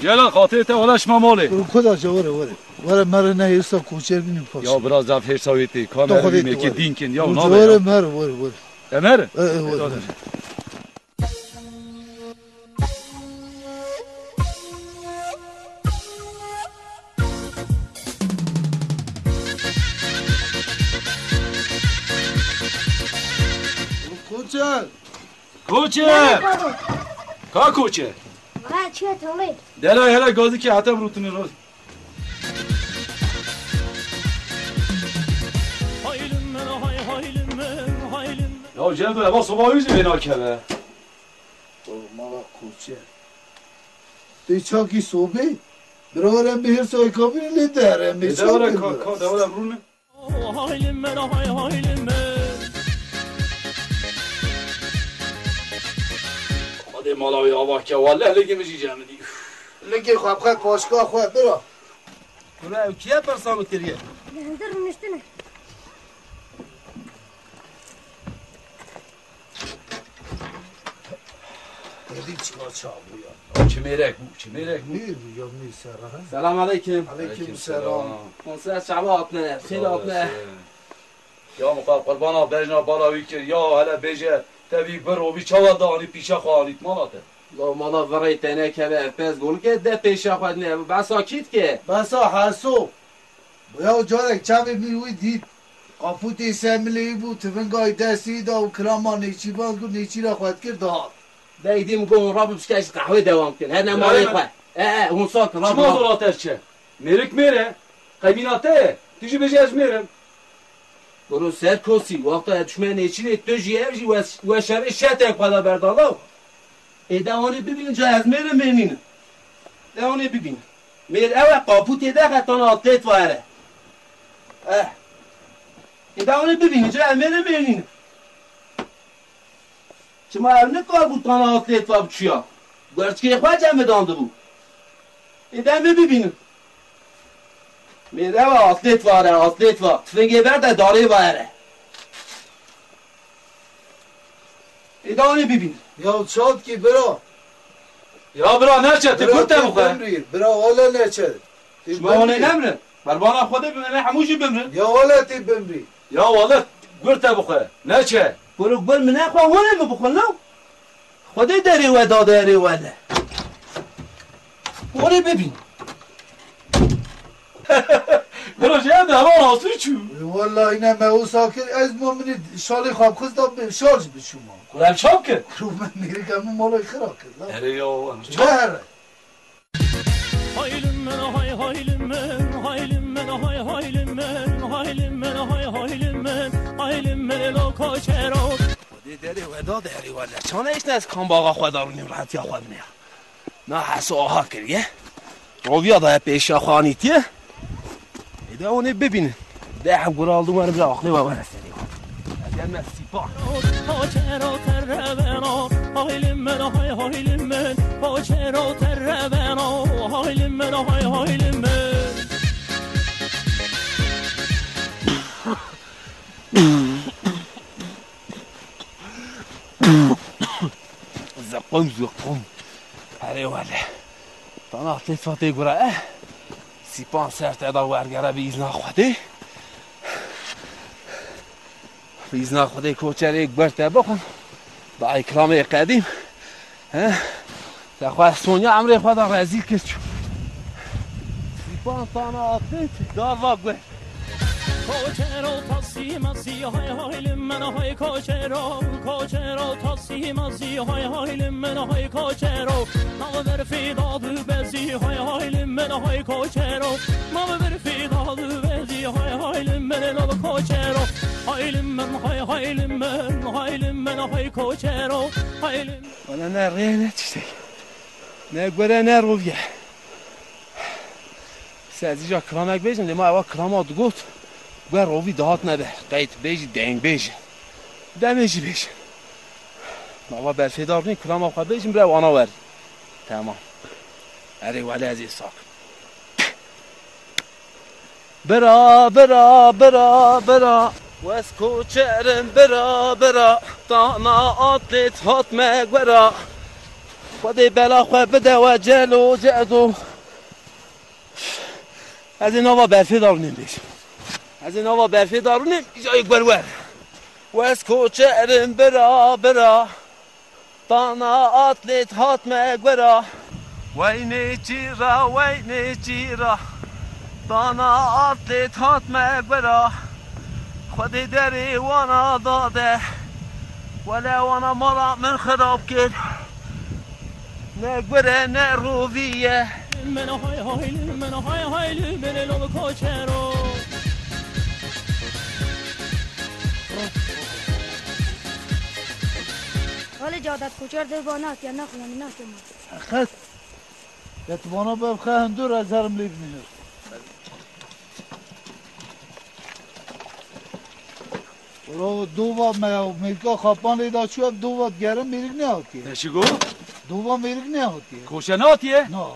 يلا خاطرت ولاش ما ماله برو کدا جا وره مره نه هرسا کوچر بینیم پاش یا براز دف هر سویتی کامر بینه که دینکن یا اونا وره وره امره کوچه کا کوچه چه تولی دلا هلا گازی که حتم روتونه روز یا جلد لباس صباحیزی بنا کرده مالا کوچه دی چاکی صبحی برورم به هر سای کابینی لیدارم به چاکی دورم رونه آده مالاوی آواه که والله لگه مجی جمع دیگه لگه خواه پاشگاه خواه برا کنه او کیه پرسامت کریه؟ نهندر رونشتنه دیدی چیکار چابویا چه میرک بو میر یا میر سرها سلام علیکم علیکم سلام کنسر شعبه آتنه خیلی آتنه یا مقاب قربانا بجنا بالاوی کر یا هلا بجه تبیک برو بی چاوا دانی پیشا خواهانیت مالاته لو مالا ورای تنه که به پس گل که ده پیشا خواهد نه بسا کیت که بسا حسو بایا جارک چاوی میروی دید قافوتی سملی بود تفنگای دستی دا و کلاما نیچی باز گو نیچی را خواهد کرد داد دیدیم گون را بسکش قهوه دوام کن هر نمالی خواه اون ساک را چما دولاتر چه؟ میرک میره؟ قبیناته؟ تیجی بجی از میرم برو سر کسی وقتا دشمن نیچی تو جیرجی و شبه شتک پدا بردالا دوانی ببین جا از میرم ببینم دوانی ببین میر اوه قاپوتی ده خطان آتلیت واره دوانی ببین جا از میرم ببینم چه ما اونه کار بود تان آتلیت وار چیا گرچه خواه جمع دانده بود دمه ببینم میر اوه آتلیت وار تفنگه برده داره واره دوانی ببین یا شاد کی برا یا برا نرچه تکرته بخواه برا والا نرچه شمانه نمره بربانا خوده بمره هموشی بمره یا والا تی بمری یا والا گرته بخواه نرچه برو گل منه خواه هونه بخون نو خوده داری و داری وده باره ببین برا جهد همان آسوی چو والا اینه مهو ساکر از ما منی شالی خواب خود دام شارج بشوما کلم چاپ که رو من میگه که همون مالای خرا کرد اره یا بره Haylım men hay haylım men haylım men hay haylım men haylım men hay haylım men haylım men lo koşero داری و داری وده چانه ایش نه از کام باقا خواه دارونیم راحت یا خواه بنیا نه حسو آها کریه رویا دا پیشا خانیتیه ایده اونه ببینه ده هم گره آلدو مرم را آخلی و برسلی اگر من سیپا koşero terreveno haylım men hay haylım men koşero terreveno haylım men hay haylım men زقم هره وله تانا احتیت فاته گره سیپان سرت ادا ورگره بیزنا خوده بیزنا خوده کوچر یک برته بخون با اکرام قدیم تخواه سونیا عمره خدا رزیل کشو سیپان تانا احتیت دار واقعه کوچرو تاسیمازی های haylım men hay koşero tasimazi hay haylım men hay koşero naver fidalı bezi hay haylım men hay koşero naver fidalı bezi hay haylım men lo koşero haylım men hay haylım men hay koşero haylım ولا نه رینه چیزی نه گره نه رویه سازی جا کرامک بیشن لیما اوا کرامات گوت گوه روی دهات نده قید بیشی دنگ بیشن دمیشی بیشن اوا برفیدار نی کرام آخوا بیشن برای وانا وری تمام اری ولی از ایساک برا وز کوچرم برا تانا آتلیت هات مگورا خودی بلا خواه بده و جل و جد و از این آوا برفی دارونیم بیشم از این آوا برفی دارونیم جای برور و از کوچرم برا برا دانا آتلیت هاتمه گورا وینی چیرا دانا آتلیت هاتمه گورا خودی داری وانا داده ولی وانا مرا من خراب کرد نه گوره نه رویه من های من لو کوچرو حال جادت کوچر در بانات یا نخونم نه که خد یتوانا بخه هندور از هرم لیب مینر برو دو با میلکا خاپان لیدا چو دو با گرم میرگ نه آتیه نشی گو؟ دو با میرگ نه آتیه کوشناتیه؟ نه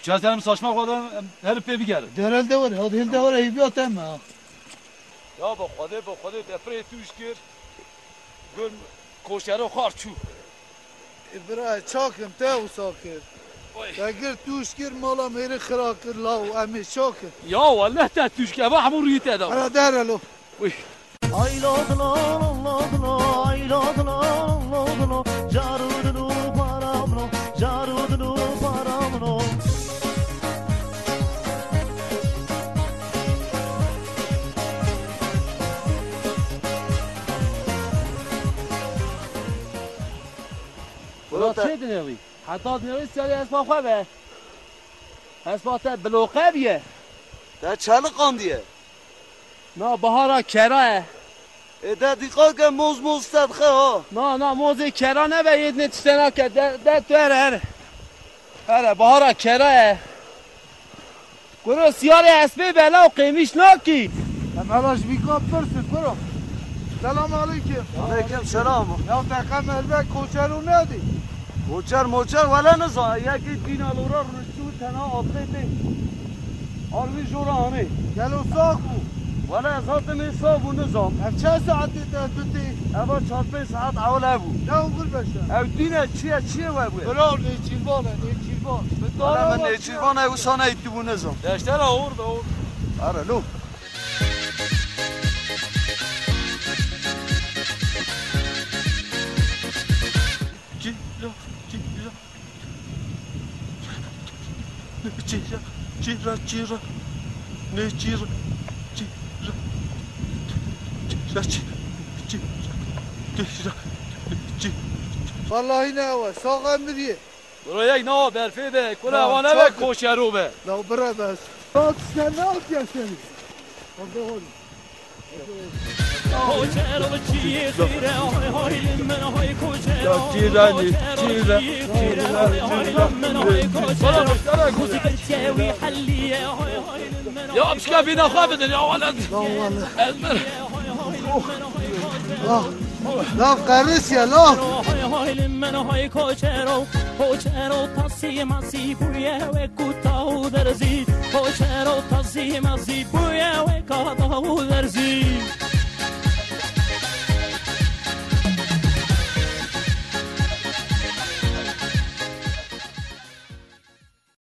چه از دارم saçma خودم هر پی بگره درل دوره هاد هل دوره هیبیات هم یا با خود دفره توش کرد گل کوشنو خار چو برای چاکم تاو ساکر اگر توش کر مالا میره خرا کر لاو امی چاکر یا والله تا توش که با همون روی تدا برا درلو چه دنیوی؟ حتی دنیوی سیاری اسما خواه به اسما تا بلوخه بیه در چند قاندیه؟ نه بهارا کراه در دیقا که موز تدخه ها نه موزی کرا نباید نتشتنا که در تو هره بهارا کراه گروه سیاری اسبی بلا و قیمیش ناکی امالاش بیکا پرسید برو سلام علیکم علیکم سلام یا تقم البه کوچرو ندی موچر ولا نزا یکی دینالورا رشتو تنا آفریده آروی جورا آنه گلو ساکو ولا ازاد من صابو نظام ام چه ساعتی تا توتی اما 4-5 ساعت اول بود نه اول بشه او دینه چیه و بود برو نیچیلوانه نیچیلوان ولا من نیچیوانه او سانه ایتو نظام داشتر آورد آره لو والله نه هو ساقه مریه برو یک نوا برفی به کل هوانه به کوشرو به لو برا بس بات سنات یا سنی کوچرو چیه خیره های من های کوچرو جیرانی من های کوچرو کوچرو حلیه یا بشکا بینا خواه بدن یا ولد لا والله المر لا قرس یا لا من های کوچرو تاسی ماسی بویه و کوتاو درزی کوچرو تاسی ماسی بویه و کوتاو درزی